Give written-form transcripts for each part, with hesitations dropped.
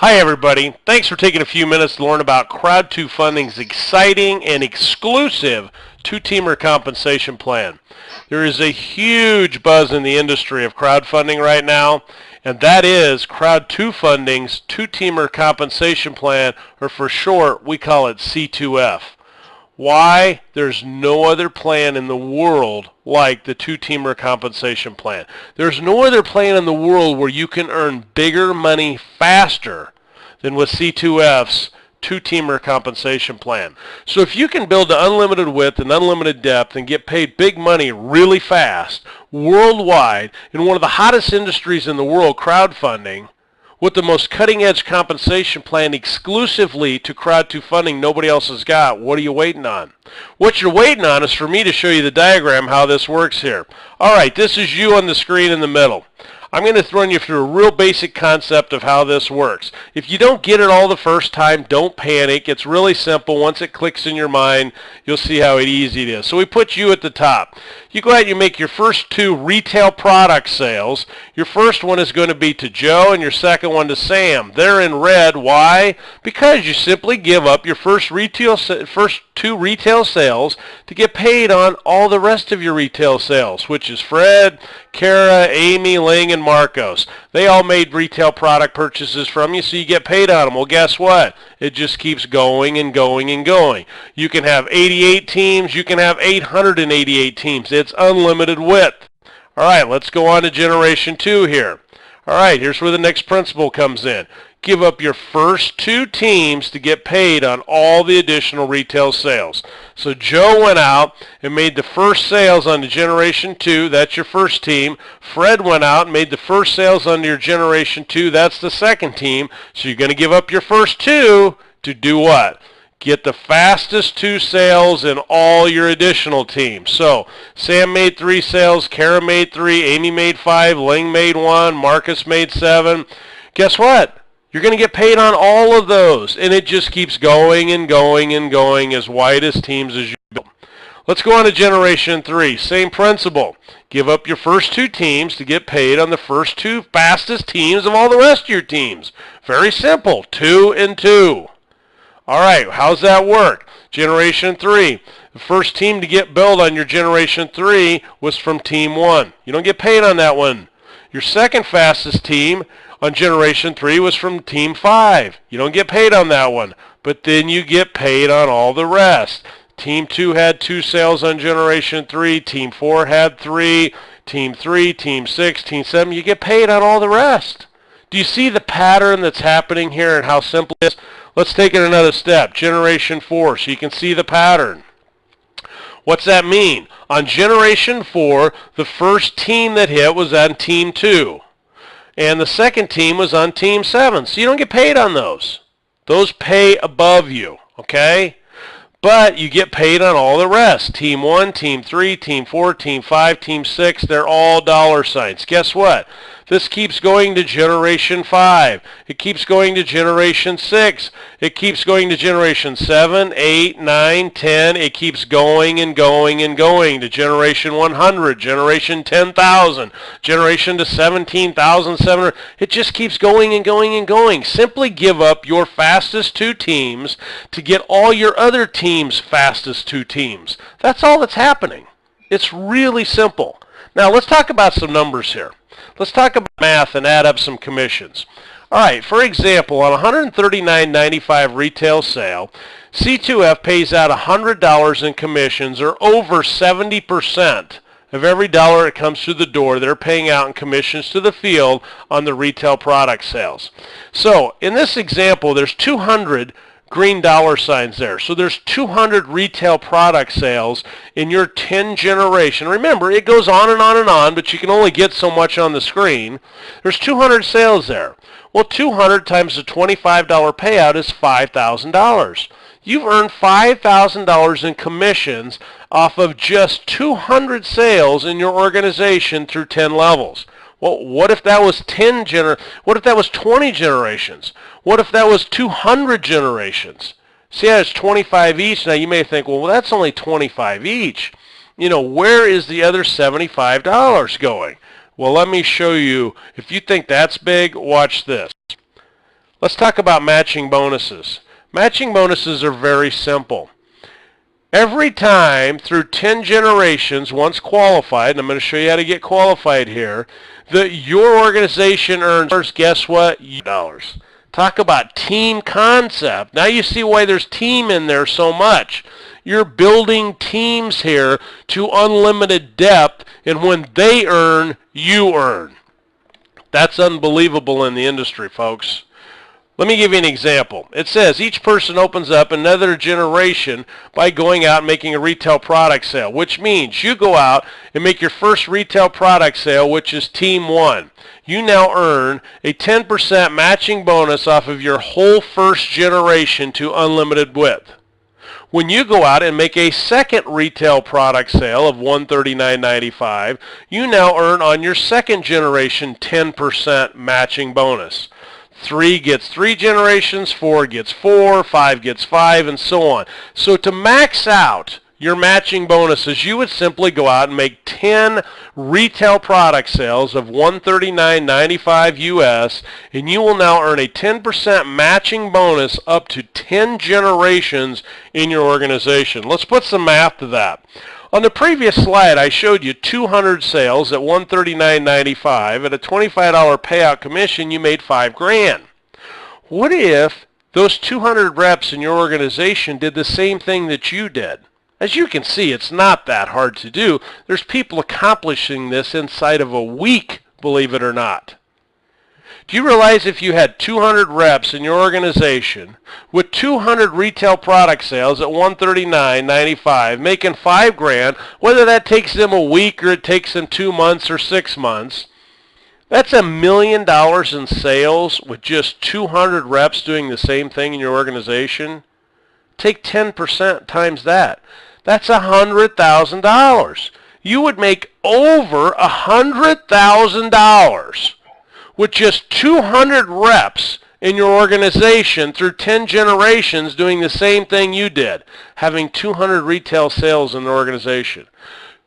Hi everybody, thanks for taking a few minutes to learn about Crowd2Funding's exciting and exclusive two-teamer compensation plan. There is a huge buzz in the industry of crowdfunding right now, and that is Crowd2Funding's two-teamer compensation plan, or for short, we call it C2F. Why? There's no other plan in the world like the two-teamer compensation plan. There's no other plan in the world where you can earn bigger money faster than with C2F's two-teamer compensation plan. So if you can build an unlimited width and unlimited depth and get paid big money really fast, worldwide, in one of the hottest industries in the world, crowdfunding, with the most cutting-edge compensation plan exclusively to Crowd2Funding nobody else has got, what are you waiting on? What you're waiting on is for me to show you the diagram how this works here. Alright, this is you on the screen in the middle. I'm going to run you through a real basic concept of how this works. If you don't get it all the first time, don't panic. It's really simple. Once it clicks in your mind, you'll see how easy it is. So we put you at the top. You go ahead and you make your first two retail product sales. Your first one is going to be to Joe and your second one to Sam. They're in red. Why? Because you simply give up your first two retail sales to get paid on all the rest of your retail sales, which is Fred, Kara, Amy, Ling, and Marcos. They all made retail product purchases from you, so you get paid on them. Well, guess what? It just keeps going and going and going. You can have 88 teams. You can have 888 teams. It's unlimited width. All right, let's go on to Generation 2 here. All right, here's where the next principle comes in. Give up your first two teams to get paid on all the additional retail sales. So Joe went out and made the first sales on the Generation 2. That's your first team. Fred went out and made the first sales on your Generation 2. That's the second team. So you're going to give up your first two to do what? Get the fastest two sales in all your additional teams. So Sam made 3 sales, Kara made 3, Amy made 5, Ling made 1, Marcus made 7. Guess what? You're going to get paid on all of those, and it just keeps going and going and going as wide as teams as you build. Let's go on to Generation 3. Same principle. Give up your first two teams to get paid on the first two fastest teams of all the rest of your teams. Very simple. 2 and 2. All right, how's that work? Generation 3. The first team to get billed on your Generation 3 was from Team 1. You don't get paid on that one. Your second fastest team on Generation 3 was from Team 5. You don't get paid on that one, but then you get paid on all the rest. Team 2 had 2 sales on Generation 3. Team 4 had 3. Team 3, Team 6, Team 7. You get paid on all the rest. Do you see the pattern that's happening here and how simple it is? Let's take it another step. Generation 4, so you can see the pattern. What's that mean? On Generation 4, the first team that hit was on Team 2. And the second team was on Team 7. So you don't get paid on those. Those pay above you, okay? But you get paid on all the rest. Team 1, Team 3, Team 4, Team 5, Team 6, they're all dollar signs. Guess what? This keeps going to Generation 5. It keeps going to Generation 6. It keeps going to Generation 7, 8, 9, 10. It keeps going and going and going to Generation 100, Generation 10,000, Generation to 17,700. It just keeps going and going and going. Simply give up your fastest two teams to get all your other teams' fastest two teams. That's all that's happening. It's really simple. Now let's talk about some numbers here. Let's talk about math and add up some commissions. All right, for example, on a $139.95 retail sale, C2F pays out $100 in commissions, or over 70% of every dollar that comes through the door they're paying out in commissions to the field on the retail product sales. So in this example, there's 200 green dollar signs there. So there's 200 retail product sales in your 10 generation. Remember, it goes on and on and on, but you can only get so much on the screen. There's 200 sales there. Well, 200 times the $25 payout is $5,000. You've earned $5,000 in commissions off of just 200 sales in your organization through 10 levels. Well, what if that was 20 generations? What if that was 200 generations? See how it's 25 each? Now you may think, well, that's only 25 each. You know, where is the other $75 going? Well, let me show you. If you think that's big, watch this. Let's talk about matching bonuses. Matching bonuses are very simple. Every time through 10 generations, once qualified, and I'm going to show you how to get qualified here, that your organization earns, guess what? $. Talk about team concept. Now you see why there's team in there so much. You're building teams here to unlimited depth, and when they earn, you earn. That's unbelievable in the industry, folks. Let me give you an example. It says each person opens up another generation by going out and making a retail product sale, which means you go out and make your first retail product sale, which is Team 1. You now earn a 10% matching bonus off of your whole first generation to unlimited width. When you go out and make a second retail product sale of $139.95, you now earn on your second generation 10% matching bonus. 3 gets 3 generations, 4 gets 4, 5 gets 5, and so on. So to max out your matching bonuses, you would simply go out and make 10 retail product sales of $139.95 US, and you will now earn a 10% matching bonus up to 10 generations in your organization. Let's put some math to that. On the previous slide, I showed you 200 sales at $139.95. At a $25 payout commission, you made $5,000. What if those 200 reps in your organization did the same thing that you did? As you can see, it's not that hard to do. There's people accomplishing this inside of a week, believe it or not. Do you realize if you had 200 reps in your organization with 200 retail product sales at $139.95, making $5,000, whether that takes them a week or it takes them 2 months or 6 months, that's $1 million in sales with just 200 reps doing the same thing in your organization? Take 10% times that. That's $100,000. You would make over $100,000 with just 200 reps in your organization through 10 generations doing the same thing you did, having 200 retail sales in the organization.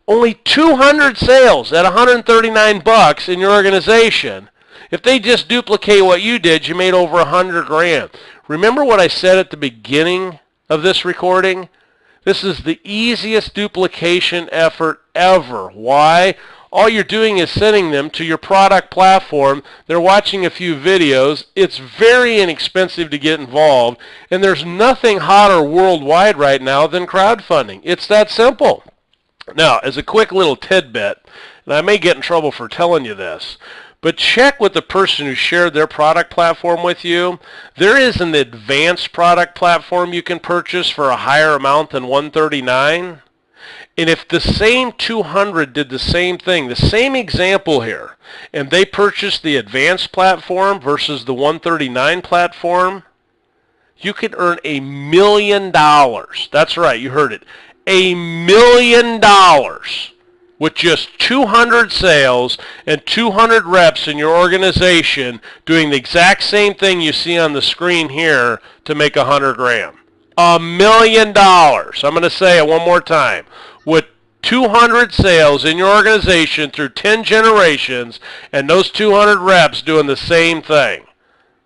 Only 200 sales at $139 in your organization. If they just duplicate what you did, you made over $100,000. Remember what I said at the beginning of this recording? This is the easiest duplication effort ever. Why? All you're doing is sending them to your product platform. They're watching a few videos. It's very inexpensive to get involved, and there's nothing hotter worldwide right now than crowdfunding. It's that simple. Now, as a quick little tidbit, and I may get in trouble for telling you this, but check with the person who shared their product platform with you. There is an advanced product platform you can purchase for a higher amount than $139. And if the same 200 did the same thing, the same example here, and they purchased the advanced platform versus the $139 platform, you could earn $1 million. That's right, you heard it. $1 million with just 200 sales and 200 reps in your organization doing the exact same thing you see on the screen here to make $100,000. $1 million. I'm going to say it one more time. With 200 sales in your organization through 10 generations and those 200 reps doing the same thing.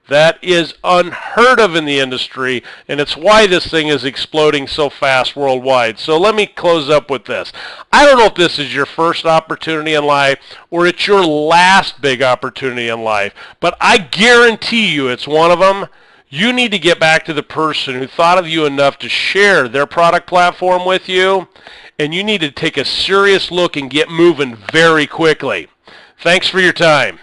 That is unheard of in the industry, and it's why this thing is exploding so fast worldwide. So let me close up with this. I don't know if this is your first opportunity in life or it's your last big opportunity in life, but I guarantee you it's one of them. You need to get back to the person who thought of you enough to share their product platform with you, and you need to take a serious look and get moving very quickly. Thanks for your time.